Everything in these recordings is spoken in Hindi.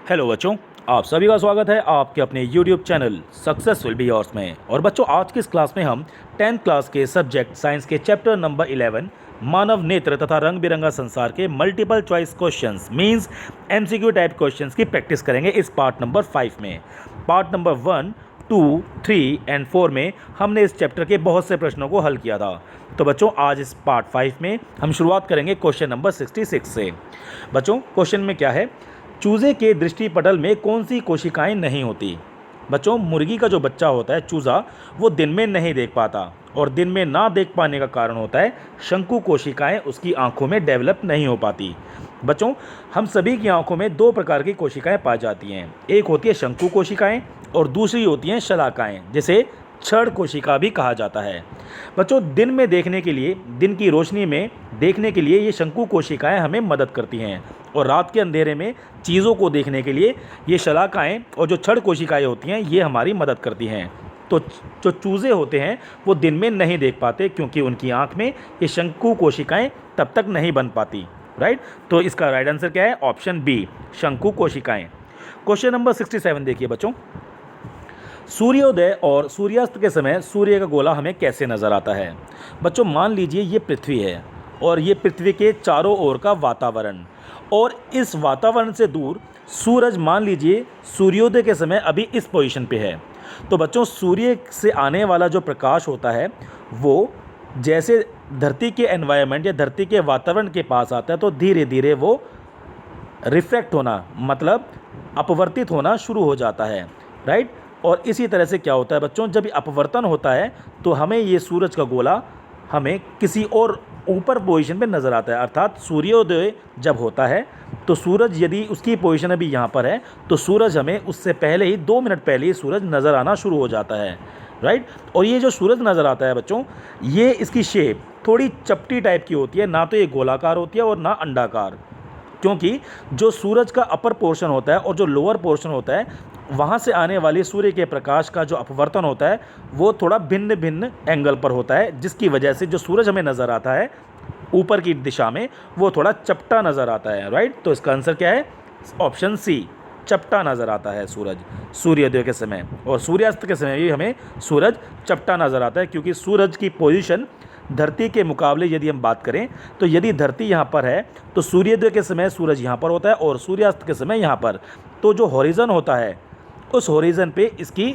हेलो बच्चों, आप सभी का स्वागत है आपके अपने YouTube channel successful be yours में। और बच्चों, आज की इस क्लास में हम 10th क्लास के सब्जेक्ट साइंस के चैप्टर नंबर 11 मानव नेत्र तथा रंग बिरंगा संसार के multiple choice questions means MCQ type questions की प्रैक्टिस करेंगे इस पार्ट नंबर 5 में। पार्ट नंबर 1, 2, 3 एंड 4 में हमने इस चैप्टर के बहुत से प्रश्नों को हल किया था। तो बच्चों, आज इस पार्ट 5 में हम शुरुआत करेंगे क्वेश्चन नंबर 66 से। बच्चों, क्वेश्चन में क्या है, चूजे के दृष्टिपटल में कौन सी कोशिकाएं नहीं होती। बच्चों, मुर्गी का जो बच्चा होता है चूजा, वो दिन में नहीं देख पाता और दिन में ना देख पाने का कारण होता है शंकु कोशिकाएं उसकी आंखों में डेवलप नहीं हो पाती। बच्चों, हम सभी की आंखों में दो प्रकार की कोशिकाएं पाई जाती हैं। एक होती है शंकु कोशिकाएं और दूसरी होती हैं शलाकाएं, जिसे क्षण कोशिका भी कहा जाता है। बच्चों, दिन में देखने के लिए, दिन की रोशनी में देखने के लिए ये शंकु कोशिकाएं हमें मदद करती हैं और रात के अंधेरे में चीज़ों को देखने के लिए ये शलाकाएं और जो क्षण कोशिकाएं होती हैं ये हमारी मदद करती हैं। तो जो चूजे होते हैं वो दिन में नहीं देख पाते क्योंकि उनकी आँख में ये शंकु कोशिकाएँ तब तक नहीं बन पाती। राइट, तो इसका राइट आंसर क्या है? ऑप्शन बी, शंकु कोशिकाएँ। क्वेश्चन नंबर 67 देखिए बच्चों, सूर्योदय और सूर्यास्त के समय सूर्य का गोला हमें कैसे नज़र आता है। बच्चों, मान लीजिए ये पृथ्वी है और ये पृथ्वी के चारों ओर का वातावरण, और इस वातावरण से दूर सूरज मान लीजिए सूर्योदय के समय अभी इस पोजीशन पे है। तो बच्चों, सूर्य से आने वाला जो प्रकाश होता है वो जैसे धरती के एनवायरनमेंट या धरती के वातावरण के पास आता है तो धीरे धीरे वो रिफ्रैक्ट होना, मतलब अपवर्तित होना शुरू हो जाता है। राइट, और इसी तरह से क्या होता है बच्चों, जब अपवर्तन होता है तो हमें ये सूरज का गोला हमें किसी और ऊपर पोजीशन पे नज़र आता है। अर्थात सूर्योदय जब होता है तो सूरज, यदि उसकी पोजीशन अभी यहाँ पर है तो सूरज हमें उससे पहले ही 2 मिनट पहले ही सूरज नज़र आना शुरू हो जाता है। राइट, और ये जो सूरज नज़र आता है बच्चों, ये इसकी शेप थोड़ी चपटी टाइप की होती है, ना तो ये गोलाकार होती है और ना अंडाकार, क्योंकि जो सूरज का अपर पोर्शन होता है और जो लोअर पोर्शन होता है वहाँ से आने वाली सूर्य के प्रकाश का जो अपवर्तन होता है वो थोड़ा भिन्न भिन्न एंगल पर होता है, जिसकी वजह से जो सूरज हमें नज़र आता है ऊपर की दिशा में वो थोड़ा चपटा नज़र आता है। राइट, तो इसका आंसर क्या है? ऑप्शन सी, चपटा नज़र आता है सूरज सूर्योदय के समय, और सूर्यास्त के समय भी हमें सूरज चपटा नज़र आता है क्योंकि सूरज की पोजीशन धरती के मुकाबले यदि हम बात करें तो यदि धरती यहाँ पर है तो सूर्योदय के समय सूरज यहाँ पर होता है और सूर्यास्त के समय यहाँ पर। तो जो हॉरिजन होता है उस हॉरिजन पे इसकी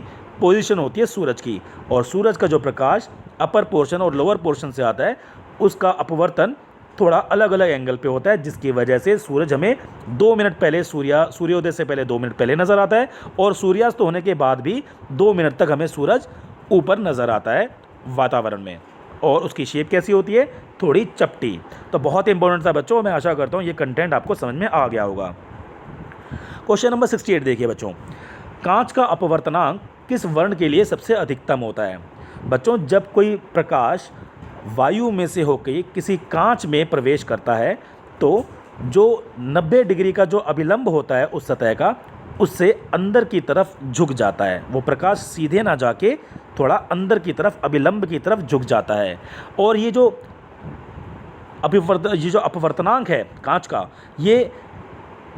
पोजीशन होती है सूरज की, और सूरज का जो प्रकाश अपर पोर्शन और लोअर पोर्शन से आता है उसका अपवर्तन थोड़ा अलग अलग एंगल पे होता है, जिसकी वजह से सूरज हमें 2 मिनट पहले सूर्योदय से पहले 2 मिनट पहले नज़र आता है और सूर्यास्त होने के बाद भी 2 मिनट तक हमें सूरज ऊपर नज़र आता है वातावरण में। और उसकी शेप कैसी होती है? थोड़ी चपटी। तो बहुत इंपॉर्टेंट था बच्चों, मैं आशा करता हूँ ये कंटेंट आपको समझ में आ गया होगा। क्वेश्चन नंबर 68 देखिए बच्चों, कांच का अपवर्तनांक किस वर्ण के लिए सबसे अधिकतम होता है। बच्चों, जब कोई प्रकाश वायु में से होकर किसी कांच में प्रवेश करता है तो जो 90 डिग्री का जो अभिलंब होता है उस सतह का, उससे अंदर की तरफ झुक जाता है। वो प्रकाश सीधे ना जाके थोड़ा अंदर की तरफ, अभिलंब की तरफ झुक जाता है। और ये जो अपवर्तनांक है कांच का, ये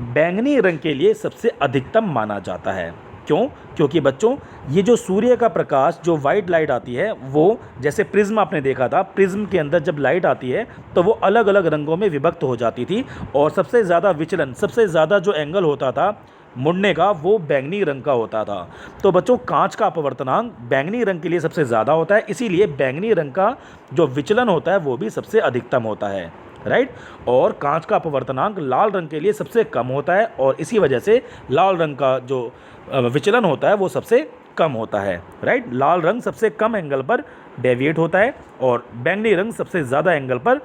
बैंगनी रंग के लिए सबसे अधिकतम माना जाता है। क्यों? क्योंकि बच्चों, ये जो सूर्य का प्रकाश, जो वाइट लाइट आती है, वो जैसे प्रिज्म आपने देखा था, प्रिज्म के अंदर जब लाइट आती है तो वो अलग अलग रंगों में विभक्त हो जाती थी और सबसे ज़्यादा विचलन, सबसे ज़्यादा जो एंगल होता था मुड़ने का, वो बैंगनी रंग का होता था। तो बच्चों, कांच का अपवर्तनांक बैंगनी रंग के लिए सबसे ज़्यादा होता है, इसीलिए बैंगनी रंग का जो विचलन होता है वो भी सबसे अधिकतम होता है। राइट, और कांच का अपवर्तनांक लाल रंग के लिए सबसे कम होता है और इसी वजह से लाल रंग का जो विचलन होता है वो सबसे कम होता है। राइट, लाल रंग सबसे कम एंगल पर डेविएट होता है और बैंगनी रंग सबसे ज़्यादा एंगल पर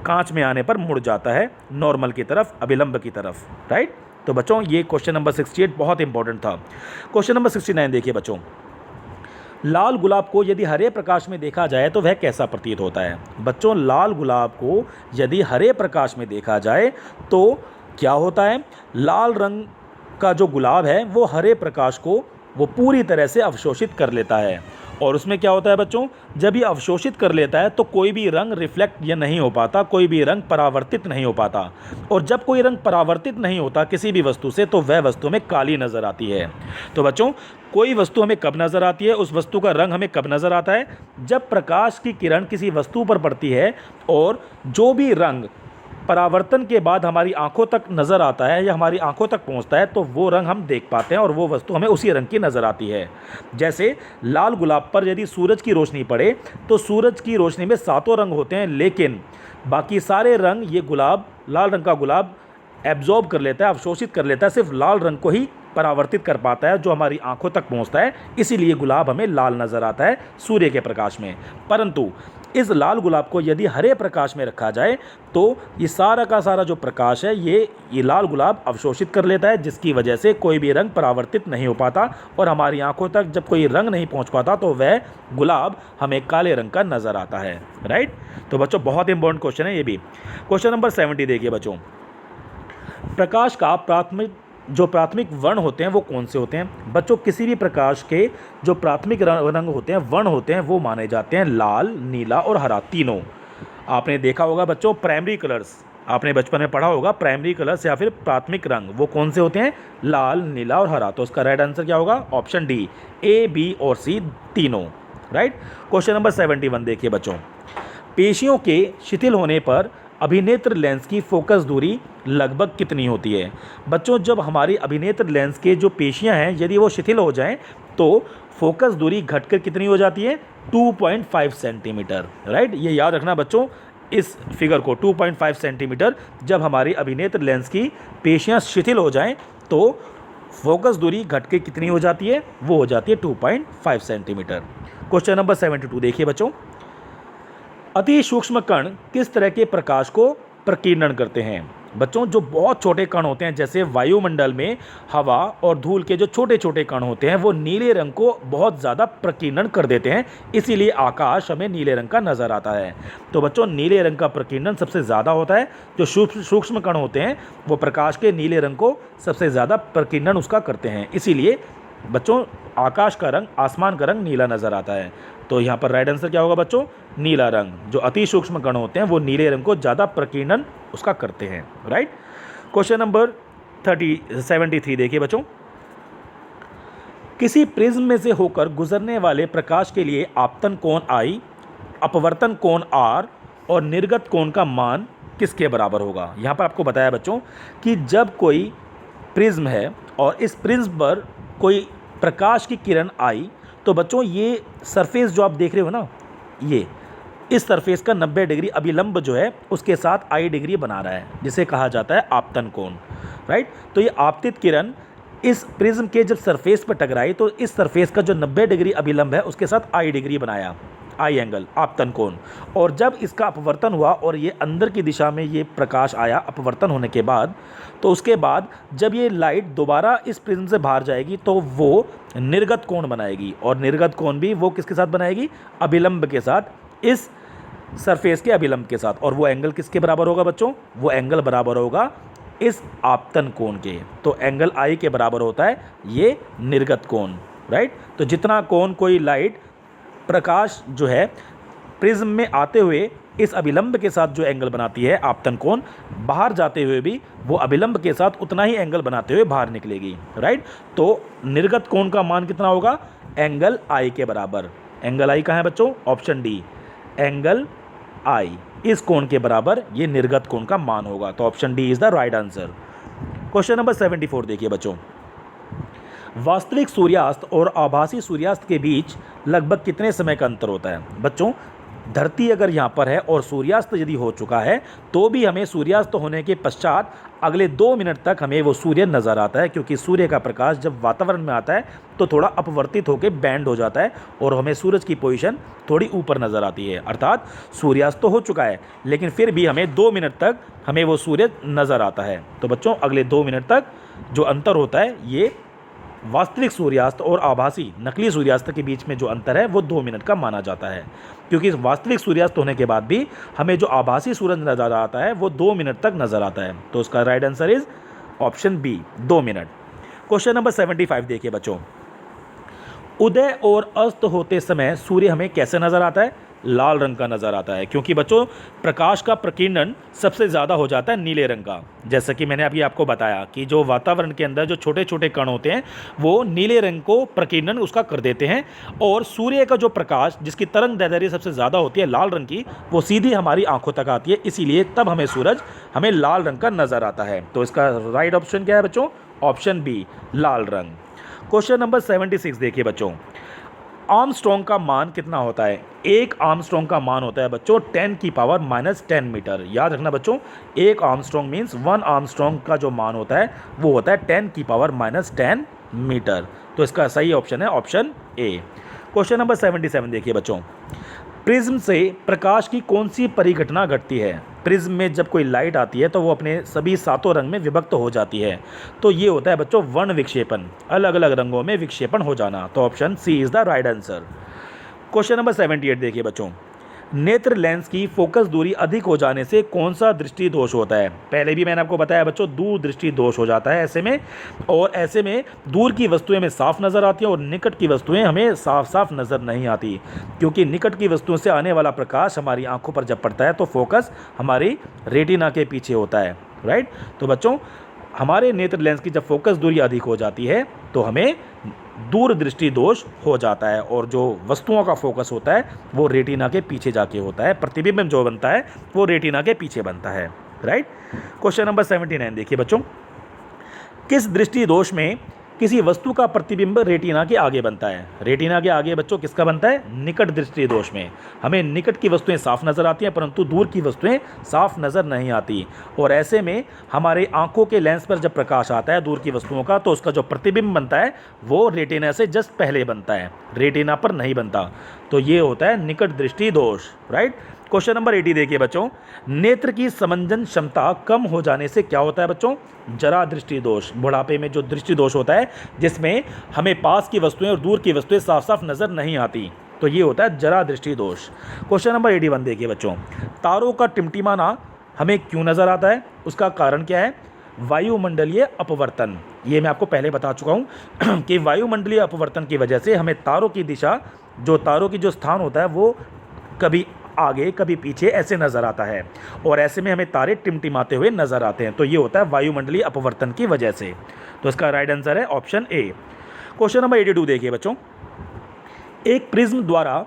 कांच में आने पर मुड़ जाता है नॉर्मल की तरफ, अभिलंब की तरफ। राइट, तो बच्चों ये क्वेश्चन नंबर 68 बहुत इंपॉर्टेंट था। क्वेश्चन नंबर 69 देखिए बच्चों, लाल गुलाब को यदि हरे प्रकाश में देखा जाए तो वह कैसा प्रतीत होता है। बच्चों, लाल गुलाब को यदि हरे प्रकाश में देखा जाए तो क्या होता है? लाल रंग का जो गुलाब है वो हरे प्रकाश को वो पूरी तरह से अवशोषित कर लेता है और उसमें क्या होता है बच्चों, जब ये अवशोषित कर लेता है तो कोई भी रंग रिफ्लेक्ट ये नहीं हो पाता, कोई भी रंग परावर्तित नहीं हो पाता। और जब कोई रंग परावर्तित नहीं होता किसी भी वस्तु से तो वह वस्तु हमें काली नज़र आती है। तो बच्चों, कोई वस्तु हमें कब नज़र आती है, उस वस्तु का रंग हमें कब नज़र आता है, जब प्रकाश की किरण किसी वस्तु पर पड़ती है और जो भी रंग परावर्तन के बाद हमारी आंखों तक नज़र आता है या हमारी आंखों तक पहुंचता है तो वो रंग हम देख पाते हैं और वो वस्तु हमें उसी रंग की नज़र आती है। जैसे लाल गुलाब पर यदि सूरज की रोशनी पड़े तो सूरज की रोशनी में 7 रंग होते हैं, लेकिन बाकी सारे रंग ये गुलाब, लाल रंग का गुलाब एब्जॉर्ब कर लेता है, अवशोषित कर लेता है, सिर्फ लाल रंग को ही परावर्तित कर पाता है जो हमारी आंखों तक पहुंचता है, इसीलिए गुलाब हमें लाल नज़र आता है सूर्य के प्रकाश में। परंतु इस लाल गुलाब को यदि हरे प्रकाश में रखा जाए तो ये सारा का सारा जो प्रकाश है ये लाल गुलाब अवशोषित कर लेता है, जिसकी वजह से कोई भी रंग परावर्तित नहीं हो पाता और हमारी आंखों तक जब कोई रंग नहीं पहुंच पाता तो वह गुलाब हमें काले रंग का नज़र आता है। राइट। तो बच्चों, बहुत इंपॉर्टेंट क्वेश्चन है ये भी। क्वेश्चन नंबर 70 देखिए बच्चों, प्रकाश का प्राथमिक वर्ण होते हैं वो कौन से होते हैं। बच्चों, किसी भी प्रकाश के जो प्राथमिक रंग होते हैं, वर्ण होते हैं, वो माने जाते हैं लाल, नीला और हरा, तीनों। आपने देखा होगा बच्चों, प्राइमरी कलर्स आपने बचपन में पढ़ा होगा, प्राइमरी कलर्स या फिर प्राथमिक रंग वो कौन से होते हैं, लाल, नीला और हरा। तो उसका राइट आंसर क्या होगा, ऑप्शन डी, ए, बी और सी तीनों। राइट। क्वेश्चन नंबर 71 देखिए बच्चों, पेशियों के शिथिल होने पर अभिनेत्र लेंस की फोकस दूरी लगभग कितनी होती है। बच्चों, जब हमारी अभिनेत्र लेंस के जो पेशियां हैं यदि वो शिथिल हो जाएं तो फोकस दूरी घटकर कितनी हो जाती है, 2.5 सेंटीमीटर। राइट, ये याद रखना बच्चों, इस फिगर को 2.5 सेंटीमीटर जब हमारी अभिनेत्र लेंस की पेशियां शिथिल हो जाएं तो फोकस दूरी घटकर कितनी हो जाती है, वो हो जाती है 2.5 सेंटीमीटर। क्वेश्चन नंबर 72 देखिए बच्चों, अति सूक्ष्म कण किस तरह के प्रकाश को प्रकीर्णन करते हैं। बच्चों, जो बहुत छोटे कण होते हैं, जैसे वायुमंडल में हवा और धूल के जो छोटे छोटे कण होते हैं वो नीले रंग को बहुत ज़्यादा प्रकीर्णन कर देते हैं, इसीलिए आकाश हमें नीले रंग का नज़र आता है। तो बच्चों, नीले रंग का प्रकीर्णन सबसे ज़्यादा होता है। जो सूक्ष्म कण होते हैं वो प्रकाश के नीले रंग को सबसे ज़्यादा प्रकीर्णन उसका करते हैं, इसीलिए बच्चों आकाश का रंग, आसमान का रंग नीला नज़र आता है। तो यहाँ पर राइट आंसर क्या होगा बच्चों, नीला रंग। जो अति सूक्ष्म कण होते हैं वो नीले रंग को ज़्यादा प्रकीर्णन उसका करते हैं। राइट। क्वेश्चन नंबर 73 देखिए बच्चों, किसी प्रिज्म में से होकर गुजरने वाले प्रकाश के लिए आपतन कोण I, अपवर्तन कोण R और निर्गत कोण का मान किसके बराबर होगा। यहाँ पर आपको बताया बच्चों कि जब कोई प्रिज्म है और इस प्रिज्म पर कोई प्रकाश की किरण आई तो बच्चों ये सरफेस जो आप देख रहे हो ना, ये इस सरफेस का 90 डिग्री अभिलंब जो है उसके साथ I डिग्री बना रहा है, जिसे कहा जाता है आपतन कोण। राइट। तो ये आपतित किरण इस प्रिज्म के जब सरफेस पर टकराई तो इस सरफेस का जो 90 डिग्री अभिलंब है उसके साथ I डिग्री बनाया, I एंगल, आपतन कोण। और जब इसका अपवर्तन हुआ और ये अंदर की दिशा में ये प्रकाश आया अपवर्तन होने के बाद, तो उसके बाद जब ये लाइट दोबारा इस प्रिज्म से बाहर जाएगी तो वो निर्गत कोण बनाएगी, और निर्गत कोण भी वो किसके साथ बनाएगी, अभिलंब के साथ, इस सरफेस के अभिलंब के साथ। और वो एंगल किसके बराबर होगा बच्चों, वो एंगल बराबर होगा इस आपतन कोण के। तो एंगल I के बराबर होता है ये निर्गत कोण। राइट। तो जितना कोण कोई लाइट, प्रकाश जो है प्रिज्म में आते हुए इस अभिलंब के साथ जो एंगल बनाती है आपतन कोण, बाहर जाते हुए भी वो अभिलंब के साथ उतना ही एंगल बनाते हुए बाहर निकलेगी। राइट। तो निर्गत कोण का मान कितना होगा, एंगल I के बराबर। एंगल I कहाँ है बच्चों, ऑप्शन डी, एंगल I इस कोण के बराबर ये निर्गत कोण का मान होगा। तो option D is the right answer. Question number 74 देखिए बच्चों, वास्तविक सूर्यास्त और आभासी सूर्यास्त के बीच लगभग कितने समय का अंतर होता है। बच्चों, धरती अगर यहाँ पर है और सूर्यास्त यदि हो चुका है तो भी हमें सूर्यास्त होने के पश्चात अगले 2 मिनट तक हमें वो सूर्य नज़र आता है, क्योंकि सूर्य का प्रकाश जब वातावरण में आता है तो थोड़ा अपवर्तित होकर बैंड हो जाता है और हमें सूरज की पोजीशन थोड़ी ऊपर नज़र आती है। अर्थात सूर्यास्त तो हो चुका है लेकिन फिर भी हमें 2 मिनट तक हमें वो सूर्य नज़र आता है। तो बच्चों, अगले 2 मिनट तक जो अंतर होता है ये वास्तविक सूर्यास्त और आभासी नकली सूर्यास्त के बीच में जो अंतर है वो 2 मिनट का माना जाता है, क्योंकि वास्तविक सूर्यास्त होने के बाद भी हमें जो आभासी सूरज नज़र आता है वो 2 मिनट तक नज़र आता है। तो उसका right answer is option B, 2 minute. Question number 75 देखिए बच्चों, उदय और अस्त होते समय सूर्य हमें कैसे नज़र आता है? लाल रंग का नज़र आता है, क्योंकि बच्चों प्रकाश का प्रकीर्णन सबसे ज़्यादा हो जाता है नीले रंग का। जैसा कि मैंने अभी आपको बताया कि जो वातावरण के अंदर जो छोटे छोटे कण होते हैं वो नीले रंग को प्रकीर्णन उसका कर देते हैं, और सूर्य का जो प्रकाश जिसकी तरंग दैर्ध्य सबसे ज़्यादा होती है लाल रंग की, वो सीधी हमारी आंखों तक आती है, इसीलिए तब हमें सूरज हमें लाल रंग का नज़र आता है। तो इसका राइट ऑप्शन क्या है बच्चों? ऑप्शन बी, लाल रंग। क्वेश्चन नंबर 76 देखिए बच्चों, आर्मस्ट्रॉन्ग का मान कितना होता है? एक आर्मस्ट्रॉन्ग का मान होता है बच्चों 10⁻⁻10 मीटर। याद रखना बच्चों, एक आर्मस्ट्रॉन्ग मीन्स 1 आर्मस्ट्रॉन्ग का जो मान होता है वो होता है 10⁻⁻10 मीटर। तो इसका सही ऑप्शन है ऑप्शन ए। क्वेश्चन नंबर 77 देखिए बच्चों, प्रिज्म से प्रकाश की कौन सी परिघटना घटती है? प्रिज्म में जब कोई लाइट आती है तो वो अपने सभी सातों रंग में विभक्त हो जाती है, तो ये होता है बच्चों वर्ण विक्षेपण, अलग अलग रंगों में विक्षेपण हो जाना। तो option C is the right answer. Question number 78 देखिए बच्चों, नेत्र लेंस की फोकस दूरी अधिक हो जाने से कौन सा दृष्टि दोष होता है? पहले भी मैंने आपको बताया बच्चों, दूर दृष्टि दोष हो जाता है ऐसे में, और ऐसे में दूर की वस्तुएं हमें साफ नज़र आती हैं और निकट की वस्तुएं हमें साफ साफ नज़र नहीं आती, क्योंकि निकट की वस्तुओं से आने वाला प्रकाश हमारी आंखों पर जब पड़ता है तो फोकस हमारी रेटिना के पीछे होता है, राइट। तो बच्चों हमारे नेत्र लेंस की जब फोकस दूरी अधिक हो जाती है तो हमें दूर दृष्टि दोष हो जाता है, और जो वस्तुओं का फोकस होता है वो रेटिना के पीछे जाके होता है, प्रतिबिंब जो बनता है वो रेटिना के पीछे बनता है, राइट। क्वेश्चन नंबर 79 देखिए बच्चों, किस दृष्टि दोष में किसी वस्तु का प्रतिबिंब रेटिना के आगे बनता है? रेटिना के आगे बच्चों किसका बनता है? निकट दृष्टि दोष में हमें निकट की वस्तुएं साफ नज़र आती हैं परंतु दूर की वस्तुएं साफ नज़र नहीं आती, और ऐसे में हमारे आंखों के लेंस पर जब प्रकाश आता है दूर की वस्तुओं का तो उसका जो प्रतिबिंब बनता है वो रेटिना से जस्ट पहले बनता है, रेटिना पर नहीं बनता। तो ये होता है निकट दृष्टि दोष, राइट। क्वेश्चन नंबर 80 देखिए बच्चों, नेत्र की समंजन क्षमता कम हो जाने से क्या होता है बच्चों? जरा दृष्टि दोष। बुढ़ापे में जो दृष्टि दोष होता है जिसमें हमें पास की वस्तुएं और दूर की वस्तुएं साफ साफ नज़र नहीं आती, तो ये होता है जरा दृष्टि दोष। क्वेश्चन नंबर 81 देखिए बच्चों, तारों का टिमटिमाना हमें क्यों नज़र आता है? उसका कारण क्या है? वायुमंडलीय अपवर्तन। ये मैं आपको पहले बता चुका हूँ कि वायुमंडलीय अपवर्तन की वजह से हमें तारों की दिशा, जो तारों की जो स्थान होता है वो कभी आगे कभी पीछे ऐसे नज़र आता है, और ऐसे में हमें तारे टिमटिमाते हुए नज़र आते हैं, तो ये होता है वायुमंडलीय अपवर्तन की वजह से। तो इसका राइट आंसर है ऑप्शन ए। क्वेश्चन नंबर 82 देखिए बच्चों, एक प्रिज्म द्वारा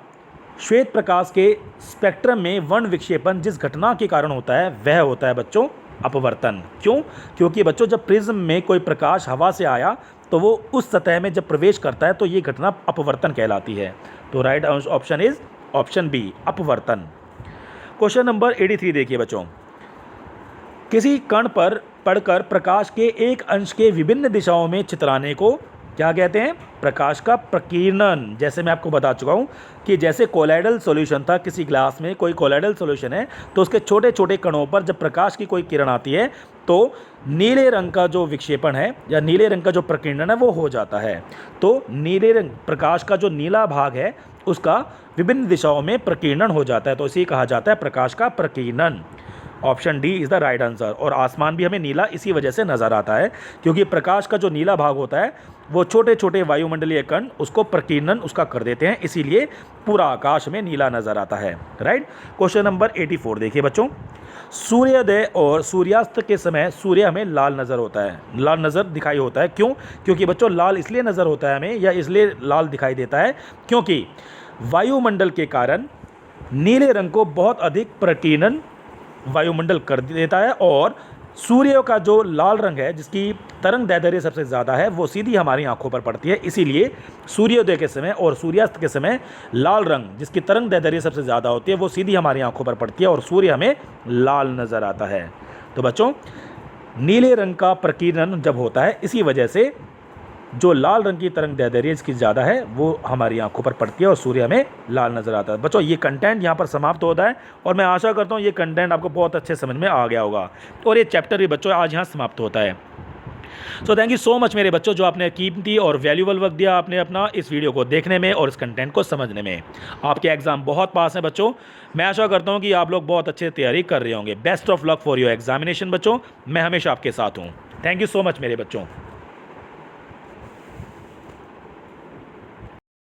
श्वेत प्रकाश के स्पेक्ट्रम में वर्ण विक्षेपण जिस घटना के कारण होता है वह होता है बच्चों अपवर्तन। क्यों? क्योंकि बच्चों जब प्रिज्म में कोई प्रकाश हवा से आया तो वो उस सतह में जब प्रवेश करता है तो ये घटना अपवर्तन कहलाती है। तो right option is option B, अपवर्तन। क्वेश्चन नंबर 83 देखिए बच्चों, किसी कण पर पड़कर प्रकाश के एक अंश के विभिन्न दिशाओं में छितराने को क्या कहते हैं? प्रकाश का प्रकीर्णन। जैसे मैं आपको बता चुका हूँ कि जैसे कोलाइडल सॉल्यूशन था, किसी ग्लास में कोई कोलाइडल सॉल्यूशन है तो उसके छोटे छोटे कणों पर जब प्रकाश की कोई किरण आती है तो नीले रंग का जो विक्षेपण है या नीले रंग का जो प्रकीर्णन है वो हो जाता है। तो नीले रंग प्रकाश का जो नीला भाग है उसका विभिन्न दिशाओं में प्रकीर्णन हो जाता है, तो इसे कहा जाता है प्रकाश का प्रकीर्णन। Option D is the right answer. और आसमान भी हमें नीला इसी वजह से नज़र आता है क्योंकि प्रकाश का जो नीला भाग होता है वो छोटे छोटे वायुमंडलीय कण उसको प्रकीर्णन उसका कर देते हैं, इसीलिए पूरा आकाश में नीला नज़र आता है, राइट। क्वेश्चन नंबर 84 देखिए बच्चों, सूर्योदय और सूर्यास्त के समय सूर्य हमें लाल नज़र होता है, लाल नज़र दिखाई होता है। क्यों? क्योंकि बच्चों लाल इसलिए नज़र होता है हमें या इसलिए लाल दिखाई देता है क्योंकि वायुमंडल के कारण नीले रंग को बहुत अधिक प्रकीर्णन वायुमंडल कर देता है, और सूर्य का जो लाल रंग है जिसकी तरंग दैर्ध्य सबसे ज़्यादा है वो सीधी हमारी आंखों पर पड़ती है, इसीलिए सूर्योदय के समय और सूर्यास्त के समय लाल रंग जिसकी तरंग दैर्ध्य सबसे ज़्यादा होती है वो सीधी हमारी आंखों पर पड़ती है और सूर्य हमें लाल नज़र आता है। तो बच्चों नीले रंग का प्रकीर्णन जब होता है इसी वजह से जो लाल रंग की तरंग दैर्ध्य इसकी ज़्यादा है वो हमारी आंखों पर पड़ती है और सूर्य हमें लाल नज़र आता है। बच्चों ये कंटेंट यहाँ पर समाप्त होता है और मैं आशा करता हूँ ये कंटेंट आपको बहुत अच्छे समझ में आ गया होगा, और ये चैप्टर भी बच्चों आज यहाँ समाप्त होता है। So thank you so much मेरे बच्चों जो आपने कीमती और वैल्यूबल वक्त दिया आपने अपना इस वीडियो को देखने में और इस कंटेंट को समझने में। आपके एग्ज़ाम बहुत पास हैं बच्चों, मैं आशा करता हूँ कि आप लोग बहुत अच्छे तैयारी कर रहे होंगे। Best of luck for your examination बच्चों, मैं हमेशा आपके साथ हूँ। थैंक यू सो मच मेरे बच्चों।